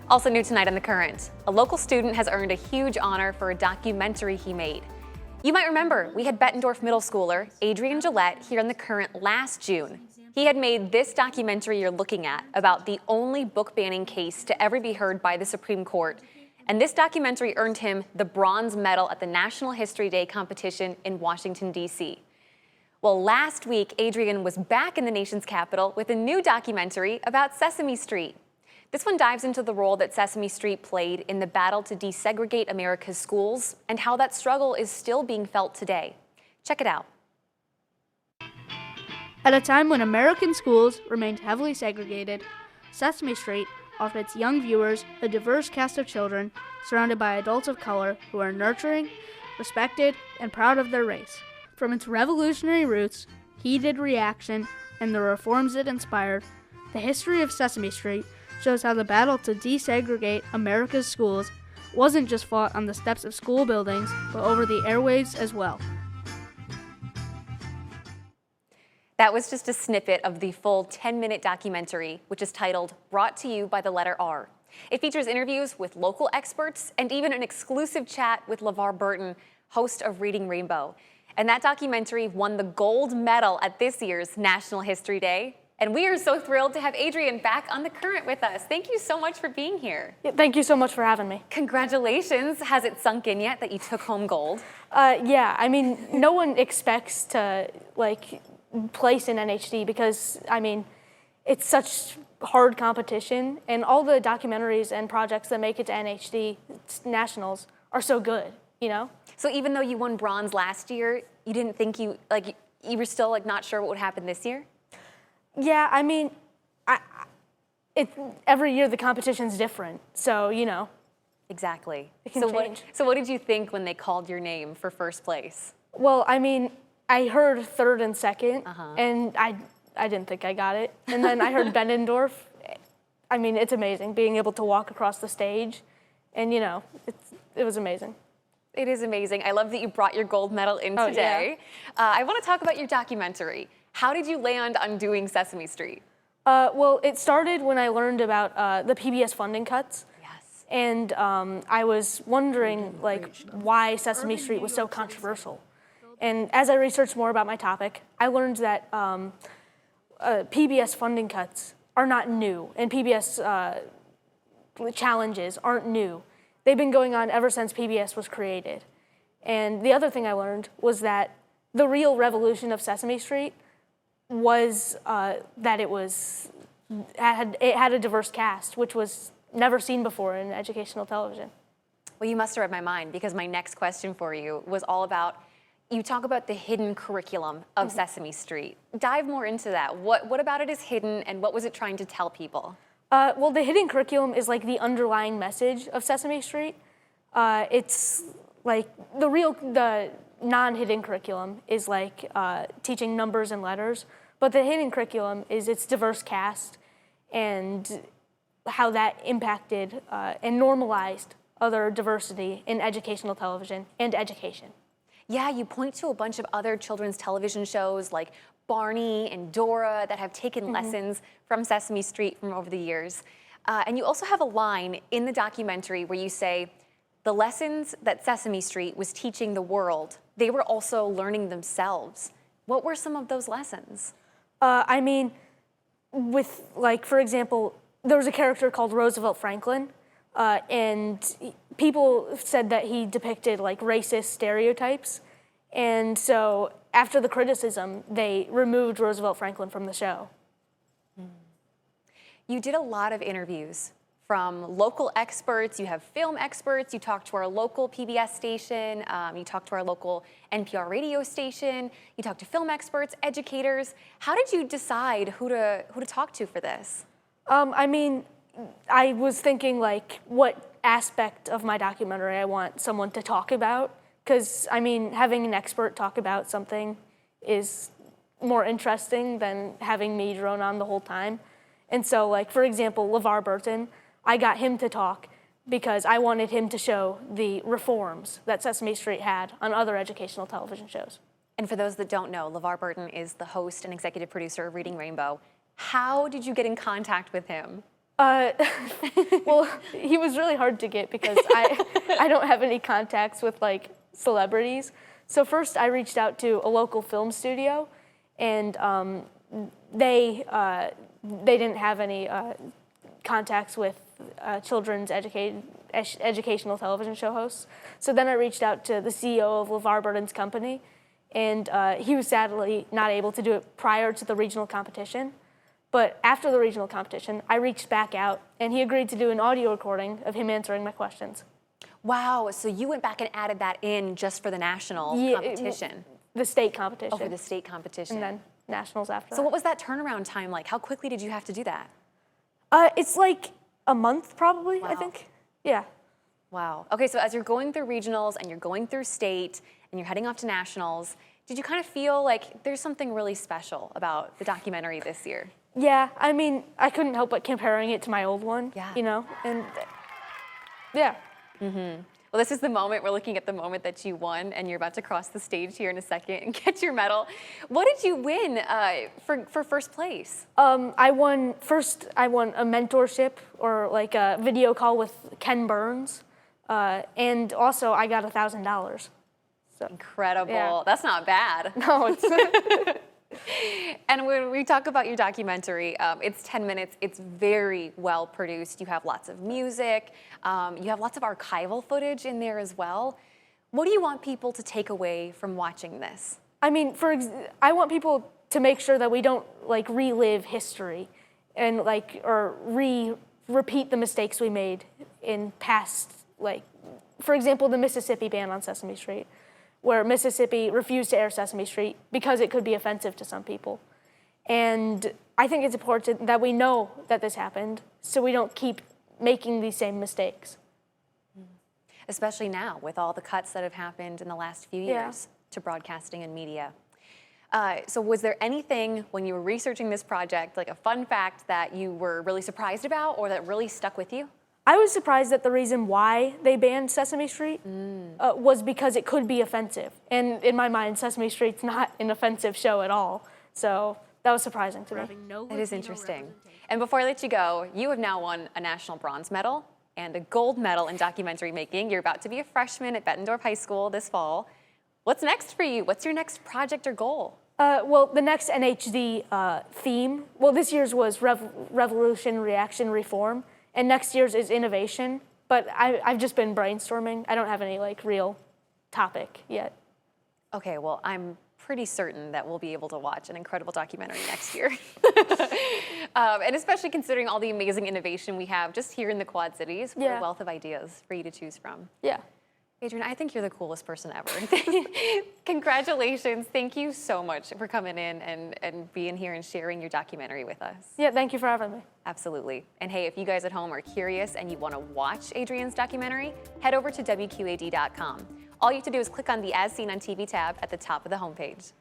Also new tonight on The Current, a local student has earned a huge honor for a documentary he made. You might remember, we had Bettendorf middle schooler Adrian Gillette here on The Current last June. He had made this documentary you're looking at about the only book banning case to ever be heard by the Supreme Court. And this documentary earned him the bronze medal at the National History Day competition in Washington, D.C. Well, last week, Adrian was back in the nation's capital with a new documentary about Sesame Street. This one dives into the role that Sesame Street played in the battle to desegregate America's schools and how that struggle is still being felt today. Check it out. At a time when American schools remained heavily segregated, Sesame Street offered its young viewers a diverse cast of children surrounded by adults of color who are nurturing, respected, and proud of their race. From its revolutionary roots, heated reaction, and the reforms it inspired, the history of Sesame Street shows how the battle to desegregate America's schools wasn't just fought on the steps of school buildings, but over the airwaves as well. That was just a snippet of the full 10-minute documentary, which is titled Brought to You by the Letter R. It features interviews with local experts and even an exclusive chat with LeVar Burton, host of Reading Rainbow. And that documentary won the gold medal at this year's National History Day. And we are so thrilled to have Adrian back on The Current with us. Thank you so much for being here. Yeah, thank you so much for having me. Congratulations. Has it sunk in yet that you took home gold? Yeah, I mean, no one expects to, place in NHD because, it's such hard competition, and all the documentaries and projects that make it to NHD Nationals are so good, you know? So even though you won bronze last year, you didn't think you were still not sure what would happen this year? Yeah, every year the competition's different, so, you know. Exactly. It can change. So what did you think when they called your name for first place? Well, I heard third and second, and I didn't think I got it. And then I heard Bettendorf. It's amazing being able to walk across the stage, and, you know, it was amazing. It is amazing. I love that you brought your gold medal in today. Yeah. I want to talk about your documentary. How did you land on doing Sesame Street? Well, it started when I learned about the PBS funding cuts. Yes. And I was wondering, why Sesame Street was so controversial. And as I researched more about my topic, I learned that PBS funding cuts are not new, and PBS challenges aren't new. They've been going on ever since PBS was created. And the other thing I learned was that the real revolution of Sesame Street was that it had a diverse cast, which was never seen before in educational television. Well, you must have read my mind, because my next question for you was all about, you talk about the hidden curriculum of Sesame Street. Dive more into that. What about it is hidden, and what was it trying to tell people? Well, the hidden curriculum is the underlying message of Sesame Street. It's the non-hidden curriculum is teaching numbers and letters, but the hidden curriculum is its diverse cast and how that impacted and normalized other diversity in educational television and education. Yeah, you point to a bunch of other children's television shows like Barney and Dora that have taken lessons from Sesame Street from over the years. And you also have a line in the documentary where you say, the lessons that Sesame Street was teaching the world, they were also learning themselves. What were some of those lessons? For example, there was a character called Roosevelt Franklin, and people said that he depicted racist stereotypes. And so after the criticism, they removed Roosevelt Franklin from the show. You did a lot of interviews from local experts. You have film experts. You talked to our local PBS station. You talked to our local NPR radio station. You talked to film experts, educators. How did you decide who to talk to for this? I was thinking what aspect of my documentary I want someone to talk about. Because, having an expert talk about something is more interesting than having me drone on the whole time. And so, for example, LeVar Burton, I got him to talk because I wanted him to show the reforms that Sesame Street had on other educational television shows. And for those that don't know, LeVar Burton is the host and executive producer of Reading Rainbow. How did you get in contact with him? Well, he was really hard to get because I don't have any contacts with like celebrities. So first I reached out to a local film studio, and they didn't have any contacts with children's educational television show hosts. So then I reached out to the CEO of LeVar Burton's company, and he was sadly not able to do it prior to the regional competition. But after the regional competition, I reached back out, and he agreed to do an audio recording of him answering my questions. Wow, so you went back and added that in just for the national competition. The state competition. Oh, for the state competition. And then nationals after So that. what was that turnaround time like? How quickly did you have to do that? It's like a month probably, I Wow. think. Yeah. Wow. Okay, so as you're going through regionals and you're going through state and you're heading off to nationals, did you kind of feel like there's something really special about the documentary this year? Yeah, I mean, I couldn't help but comparing it to my old one, Yeah. you know, and yeah. Well, this is the moment, we're looking at the moment that you won, and you're about to cross the stage here in a second and get your medal. What did you win for first place? I won a mentorship or like a video call with Ken Burns, and also I got $1,000. So Incredible. Yeah. That's not bad. no, it's And when we talk about your documentary, it's 10 minutes. It's very well produced. You have lots of music. You have lots of archival footage in there as well. What do you want people to take away from watching this? I mean, I want people to make sure that we don't like relive history and like or repeat the mistakes we made in past, like, for example, the Mississippi ban on Sesame Street, where Mississippi refused to air Sesame Street because it could be offensive to some people. And I think it's important that we know that this happened so we don't keep making these same mistakes. Especially now with all the cuts that have happened in the last few Yeah. years to broadcasting and media. So was there anything when you were researching this project, like a fun fact that you were really surprised about or that really stuck with you? I was surprised that the reason why they banned Sesame Street was because it could be offensive. And in my mind, Sesame Street's not an offensive show at all. So that was surprising to me. Having no That is Latino interesting. representation. And before I let you go, you have now won a national bronze medal and a gold medal in documentary making. You're about to be a freshman at Bettendorf High School this fall. What's next for you? What's your next project or goal? Well, the next NHD theme, well, this year's was Revolution, Reaction, Reform, and next year's is Innovation, but I've just been brainstorming. I don't have any like real topic yet. Okay, well, I'm pretty certain that we'll be able to watch an incredible documentary next year. And especially considering all the amazing innovation we have just here in the Quad Cities, what Yeah. a wealth of ideas for you to choose from. Yeah. Adrian, I think you're the coolest person ever. Congratulations. Thank you so much for coming in and being here and sharing your documentary with us. Yeah, thank you for having me. Absolutely. And hey, if you guys at home are curious and you want to watch Adrian's documentary, head over to WQAD.com. All you have to do is click on the As Seen on TV tab at the top of the homepage.